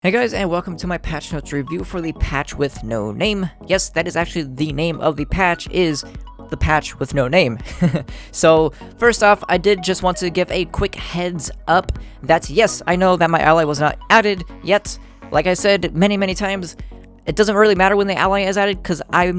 Hey guys, and welcome to my patch notes review for the patch with no name. Yes, that is actually the name of the patch, is the patch with no name. So first off, I did just want to give a quick heads up that yes, I know that my ally was not added yet. Like I said many times, it doesn't really matter when the ally is added because I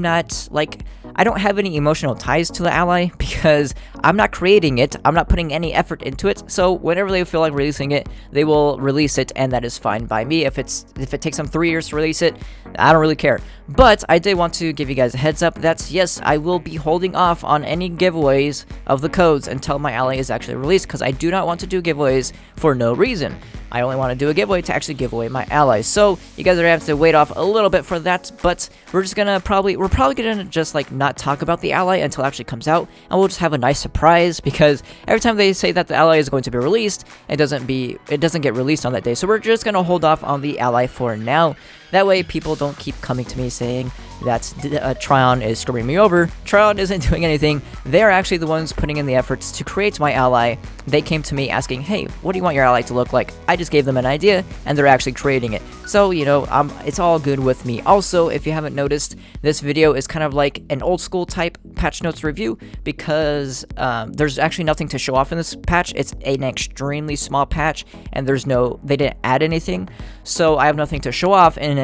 don't have any emotional ties to the ally because I'm not creating it, I'm not putting any effort into it, so whenever they feel like releasing it, they will release it, and that is fine by me. If it takes them 3 years to release it, I don't really care. But I did want to give you guys a heads up that yes, I will be holding off on any giveaways of the codes until my ally is actually released, because I do not want to do giveaways for no reason. I only want to do a giveaway to actually give away my allies. So you guys are gonna have to wait off a little bit for that, but we're probably gonna just like not talk about the ally until it actually comes out, and we'll just have a nice surprise, because every time they say that the ally is going to be released, it doesn't get released on that day. So we're just gonna hold off on the ally for now. That way people don't keep coming to me saying that Tryon is screwing me over. Tryon isn't doing anything. They are actually the ones putting in the efforts to create my ally. They came to me asking, hey, what do you want your ally to look like? I just gave them an idea, and they're actually creating it. So, you know, it's all good with me. Also, if you haven't noticed, this video is kind of like an old school type patch notes review, because there's actually nothing to show off in this patch. It's an extremely small patch, and they didn't add anything. So I have nothing to show off in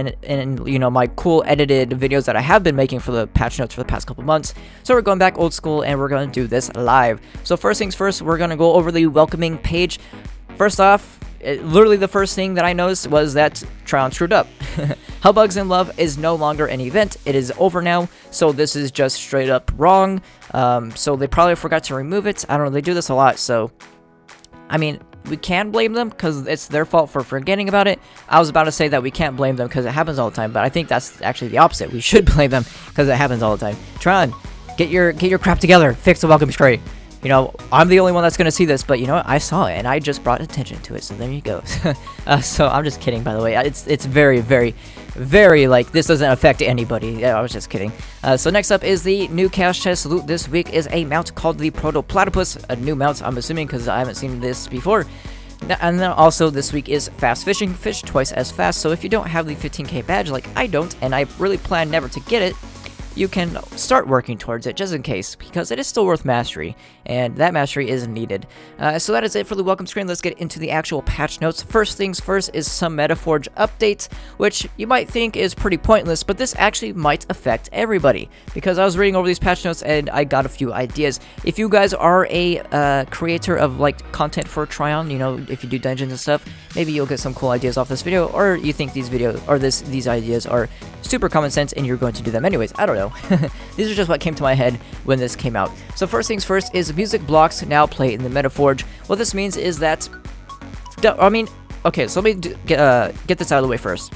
you know, my cool edited videos that I have been making for the patch notes for the past couple months. So we're going back old school, and we're going to do this live. So first things first, we're going to go over the welcoming page. First off, literally the first thing that I noticed was that Tryon screwed up. Hellbugs in Love is no longer an event. It is over now, so this is just straight up wrong. So they probably forgot to remove it. I don't know, they do this a lot, so I mean, we can blame them because it's their fault for forgetting about it. I was about to say that we can't blame them because it happens all the time, but I think that's actually the opposite. We should blame them because it happens all the time. Tryon, get your crap together. Fix the welcome screen. You know, I'm the only one that's going to see this, but you know what? I saw it, and I just brought attention to it, so there you go. So I'm just kidding, by the way. It's very, like, this doesn't affect anybody. Yeah, I was just kidding. So next up is the new cash chest loot this week is a mount called the Proto-Platypus, a new mount, I'm assuming, because I haven't seen this before. And then also this week is fast fishing, fish twice as fast, so if you don't have the 15k badge like I don't, and I really plan never to get it, you can start working towards it just in case, because it is still worth mastery, and that mastery is needed. So that is it for the welcome screen. Let's get into the actual patch notes. First things first is some metaforge updates, which you might think is pretty pointless, but this actually might affect everybody, because I was reading over these patch notes and I got a few ideas. If you guys are a creator of like content for Tryon, you know, if you do dungeons and stuff, maybe you'll get some cool ideas off this video, or you think these videos or these ideas are super common sense and you're going to do them anyways. I don't know. These are just what came to my head when this came out. So first things first is music blocks now play in the metaforge. What this means is that, I mean, okay, so let me get this out of the way first.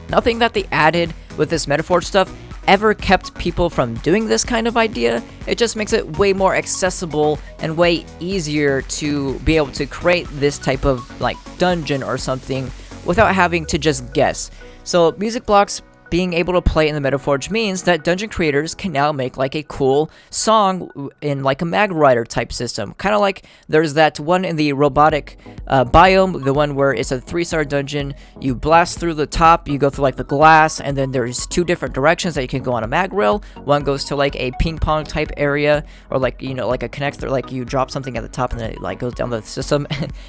Nothing that they added with this metaforge stuff ever kept people from doing this kind of idea. It just makes it way more accessible and way easier to be able to create this type of like dungeon or something without having to just guess. So music blocks being able to play in the metaforge means that dungeon creators can now make like a cool song in like a mag writer type system, kind of like there's that one in the robotic biome, the one where it's a 3-star dungeon. You blast through the top, you go through like the glass, and then there's 2 different directions that you can go on a mag rail. One goes to like a ping pong type area, or like, you know, like a connector, like you drop something at the top and then it like goes down the system.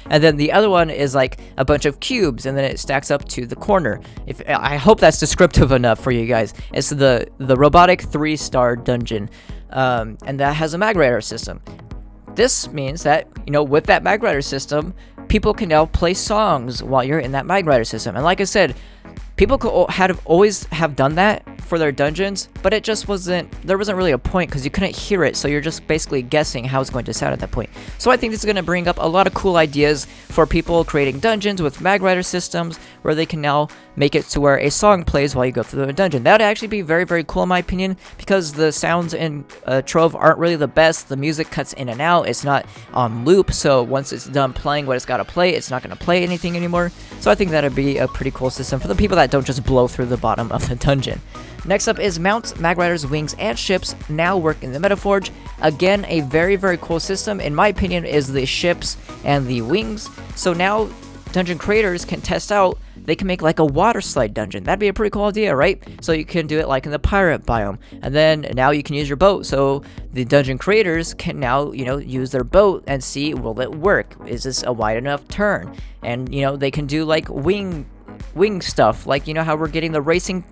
And then the other one is like a bunch of cubes, and then it stacks up to the corner. I hope that's descriptive enough for you guys. It's the robotic 3-star dungeon, and that has a mag writer system. This means that, you know, with that mag writer system, people can now play songs while you're in that mag writer system. And like I said, people could always have done that for their dungeons, but it just there wasn't really a point because you couldn't hear it, so you're just basically guessing how it's going to sound at that point. So I think this is going to bring up a lot of cool ideas for people creating dungeons with mag writer systems, where they can now make it to where a song plays while you go through the dungeon. That would actually be very cool in my opinion, because the sounds in Trove aren't really the best. The music cuts in and out, it's not on loop, so once it's done playing what it's got to play, it's not going to play anything anymore. So I think that would be a pretty cool system for the people that don't just blow through the bottom of the dungeon. Next up is mounts, mag riders, wings, and ships now work in the metaforge. Again, a very cool system in my opinion is the ships and the wings. So now dungeon creators can test out, they can make like a water slide dungeon. That'd be a pretty cool idea, right? So you can do it like in the pirate biome, and then now you can use your boat. So the dungeon creators can now, you know, use their boat and see, will it work? Is this a wide enough turn? And you know, they can do like wing stuff, like, you know how we're getting the racing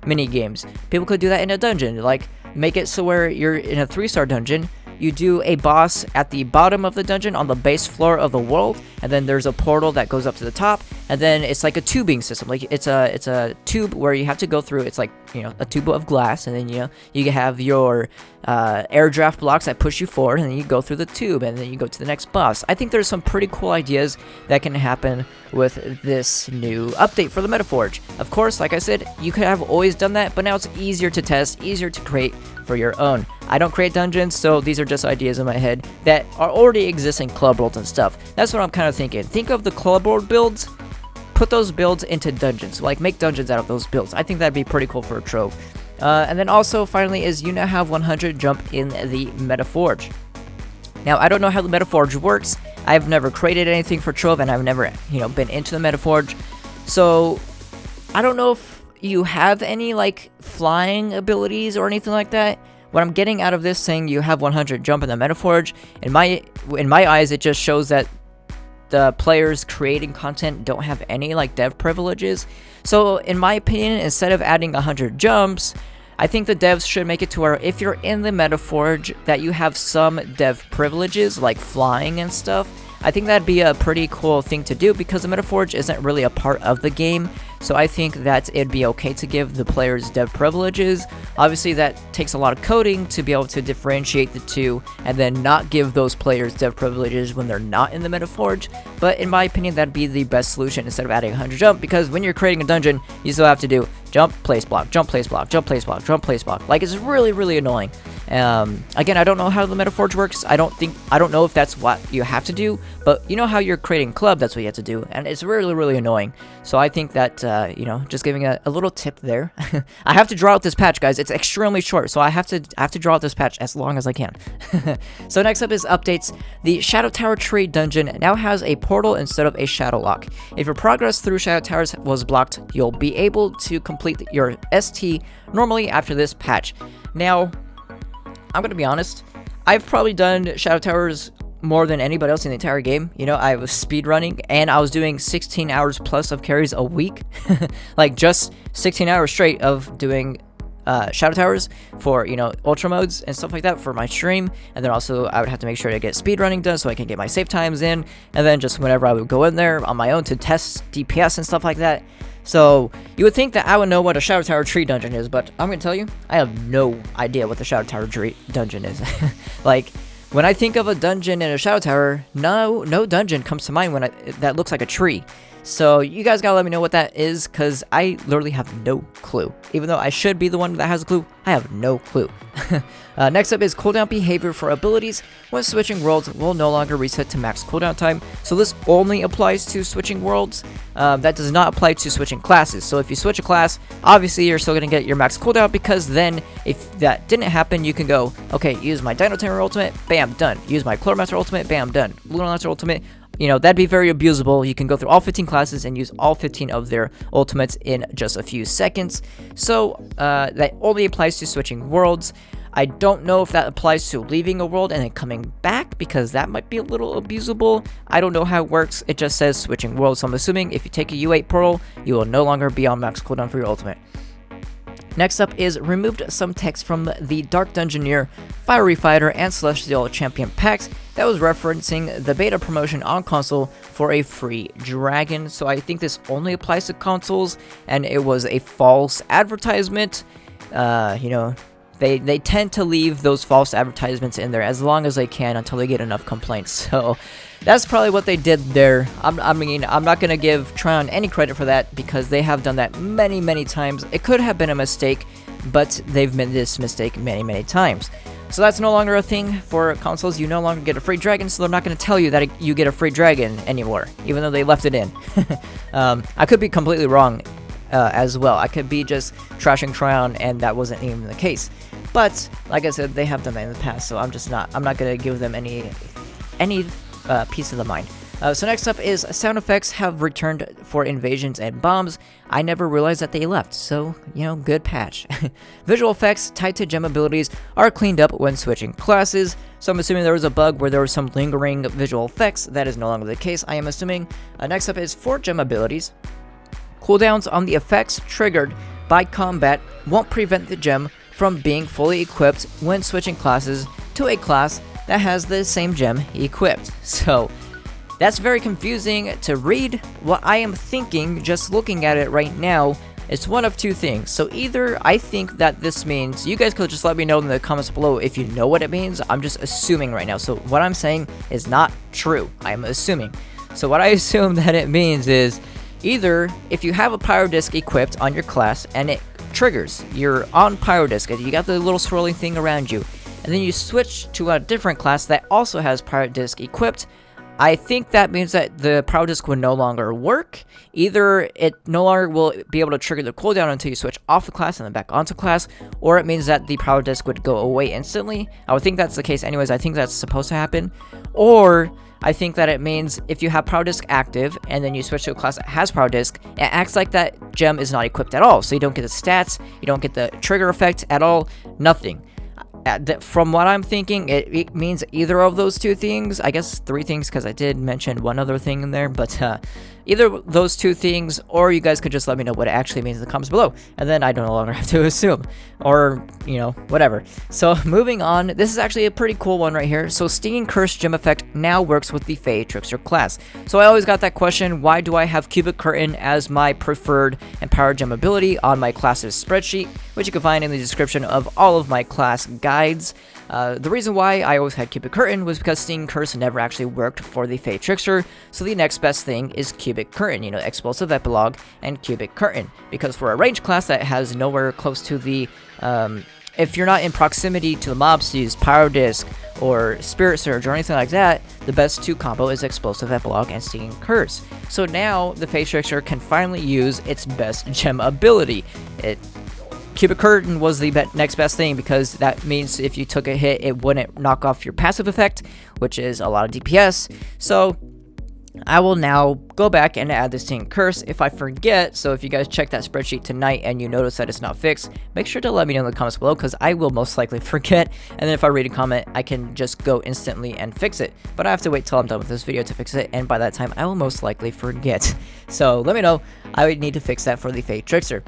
mini games. People could do that in a dungeon, like make it so where you're in a 3-star dungeon, you do a boss at the bottom of the dungeon on the base floor of the world, and then there's a portal that goes up to the top, and then it's like a tubing system. Like it's a tube where you have to go through. It's like, you know, a tube of glass, and then, you know, you have your air draft blocks that push you forward, and then you go through the tube, and then you go to the next boss. I think there's some pretty cool ideas that can happen with this new update for the Metaforge. Of course, like I said, you could have always done that, but now it's easier to test, easier to create for your own. I don't create dungeons, so these are just ideas in my head that are already existing club worlds and stuff. That's what I'm kind of thinking. Think of the club world builds, put those builds into dungeons, like make dungeons out of those builds. I think that'd be pretty cool for a Trove. And then also, finally, is you now have 100 jump in the Metaforge. Now, I don't know how the Metaforge works. I've never created anything for Trove, and I've never, you know, been into the Metaforge. So, I don't know if you have any, like, flying abilities or anything like that. What I'm getting out of this saying you have 100 jump in the Metaforge, in my eyes, it just shows that the players creating content don't have any, like, dev privileges. So, in my opinion, instead of adding 100 jumps, I think the devs should make it to where if you're in the Metaforge, that you have some dev privileges, like flying and stuff. I think that'd be a pretty cool thing to do because the Metaforge isn't really a part of the game. So I think that it'd be okay to give the players dev privileges. Obviously, that takes a lot of coding to be able to differentiate the two and then not give those players dev privileges when they're not in the Metaforge. But in my opinion, that'd be the best solution instead of adding 100 jump, because when you're creating a dungeon, you still have to do jump, place block, jump, place block, jump, place block, jump, place block. Like, it's really, really annoying. Again, I don't know how the Metaforge works. I don't know if that's what you have to do, but you know how you're creating club, that's what you have to do, and it's really, really annoying. So I think that, you know, just giving a little tip there. I have to draw out this patch, guys. It's extremely short, so I have to draw out this patch as long as I can. So next up is updates. The Shadow Tower Tree dungeon now has a portal instead of a shadow lock. If your progress through Shadow Towers was blocked, you'll be able to complete your ST normally after this patch. Now, I'm gonna be honest, I've probably done Shadow Towers more than anybody else in the entire game. You know, I was speedrunning, and I was doing 16 hours plus of carries a week. Like, just 16 hours straight of doing Shadow Towers for, you know, ultra modes and stuff like that for my stream. And then also I would have to make sure to get speedrunning done so I can get my save times in, and then just whenever I would go in there on my own to test DPS and stuff like that. So you would think that I would know what a Shadow Tower Tree dungeon is, but I'm gonna tell you, I have no idea what the Shadow Tower Tree dungeon is. Like, when I think of a dungeon in a Shadow Tower, no dungeon comes to mind that looks like a tree. So you guys gotta let me know what that is, because I literally have no clue. Even though I should be the one that has a clue, I have no clue. Next up is cooldown behavior for abilities. When switching worlds, will no longer reset to max cooldown time. So this only applies to switching worlds. That does not apply to switching classes. So if you switch a class, obviously you're still going to get your max cooldown, because then if that didn't happen, you can go, okay, use my Dino Tamer ultimate, bam, done. Use my Chloromancer ultimate, bam, done. Lunar Lancer ultimate. You know, that'd be very abusable. You can go through all 15 classes and use all 15 of their ultimates in just a few seconds. So that only applies to switching worlds. I don't know if that applies to leaving a world and then coming back, because that might be a little abusable. I don't know how it works. It just says switching worlds, so I'm assuming if you take a U8 portal, you will no longer be on max cooldown for your ultimate. Next up is removed some text from the Dark Dungeoneer, Fiery Fighter, and Celestial Champion packs that was referencing the beta promotion on console for a free dragon. So I think this only applies to consoles, and it was a false advertisement. You know, they tend to leave those false advertisements in there as long as they can until they get enough complaints. So that's probably what they did there. I mean, I'm not going to give Tryon any credit for that, because they have done that many, many times. It could have been a mistake, but they've made this mistake many, many times. So that's no longer a thing for consoles. You no longer get a free dragon, so they're not going to tell you that you get a free dragon anymore, even though they left it in. I could be completely wrong as well. I could be just trashing Tryon, and that wasn't even the case. But like I said, they have done that in the past, so I'm not going to give them any peace of the mind. So next up is sound effects have returned for invasions and bombs. I never realized that they left, so, you know, good patch. Visual effects tied to gem abilities are cleaned up when switching classes, so I'm assuming there was a bug where there was some lingering visual effects. That is no longer the case, I am assuming. Next up is for gem abilities. Cooldowns on the effects triggered by combat won't prevent the gem from being fully equipped when switching classes to a class that has the same gem equipped. So that's very confusing to read. What I am thinking, just looking at it right now, is one of two things. So either I think that this means, you guys could just let me know in the comments below if you know what it means. I'm just assuming right now. So what I'm saying is not true. I'm assuming. So what I assume that it means is either if you have a pyro disc equipped on your class and it triggers, you're on pyro disc, you got the little swirling thing around you, and then you switch to a different class that also has pyro disc equipped, I think that means that the pyro disc will no longer work. Either it no longer will be able to trigger the cooldown until you switch off the class and then back onto class, or it means that the pyro disc would go away instantly. I would think that's the case anyways. I think that's supposed to happen. Or I think that it means if you have pyro disc active and then you switch to a class that has pyro disc, it acts like that gem is not equipped at all. So you don't get the stats, you don't get the trigger effect at all, nothing. From what I'm thinking, it means either of those two things. I guess three things, because I did mention one other thing in there, but either those two things, or you guys could just let me know what it actually means in the comments below, and then I no longer have to assume, or, you know, whatever. So moving on, this is actually a pretty cool one right here. So Stinging Curse gem effect now works with the Fae Trickster class. So I always got that question, why do I have Cubic Curtain as my preferred and powered gem ability on my classes spreadsheet, which you can find in the description of all of my class guides. The reason why I always had Cubic Curtain was because Stinging Curse never actually worked for the Fae Trickster, so the next best thing is Cubic Curtain, you know, Explosive Epilogue and Cubic Curtain, because for a ranged class that has nowhere close to the, if you're not in proximity to the mobs to use Pyro Disc or Spirit Surge or anything like that, the best two combo is Explosive Epilogue and Stinging Curse. So now the Fae Trickster can finally use its best gem ability. Cubic Curtain was the next best thing, because that means if you took a hit, it wouldn't knock off your passive effect, which is a lot of DPS. So I will now go back and add this Stinging Curse if I forget. So if you guys check that spreadsheet tonight and you notice that it's not fixed, make sure to let me know in the comments below, because I will most likely forget, and then if I read a comment, I can just go instantly and fix it. But I have to wait till I'm done with this video to fix it, and by that time I will most likely forget. So let me know. I would need to fix that for the Fae Trickster.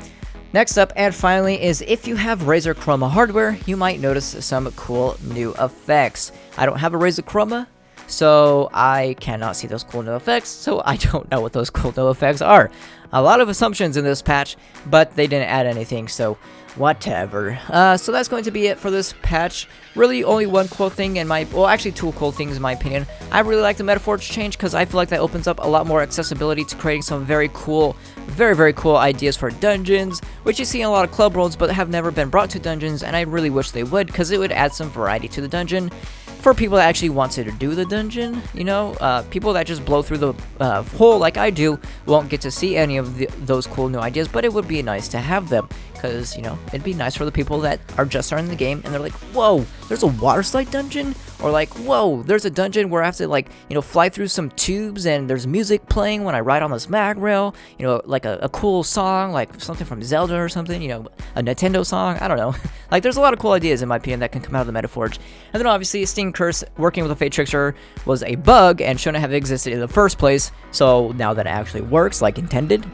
Next up, and finally, is if you have Razor Chroma hardware, you might notice some cool new effects. I don't have a Razor Chroma, so I cannot see those cool new effects, so I don't know what those cool new effects are. A lot of assumptions in this patch, but they didn't add anything, so whatever. So that's going to be it for this patch. Really only one cool thing in my, well, actually two cool things in my opinion. I really like the metaforge change, because I feel like that opens up a lot more accessibility to creating some very cool, very cool ideas for dungeons, which you see in a lot of club worlds but have never been brought to dungeons, and I really wish they would, because it would add some variety to the dungeon for people that actually want to do the dungeon. You know, people that just blow through the hole like I do won't get to see any of those cool new ideas, but it would be nice to have them, because, you know, it'd be nice for the people that are just starting the game and they're like, whoa, there's a water slide dungeon, or like, whoa, there's a dungeon where I have to, like, you know, fly through some tubes and there's music playing when I ride on this mag rail, you know, like a cool song, like something from Zelda or something, you know, a Nintendo song, I don't know. Like, there's a lot of cool ideas in my opinion that can come out of the metaforge. And then obviously Stinging Curse working with a Fae Trickster was a bug and shouldn't have existed in the first place, so now that it actually works like intended,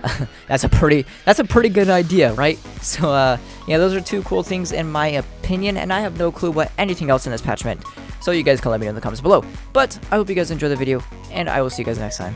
that's a pretty good idea, right? So yeah, those are two cool things in my opinion, and I have no clue what anything else in this patch meant, so you guys can let me know in the comments below. But I hope you guys enjoy the video, and I will see you guys next time.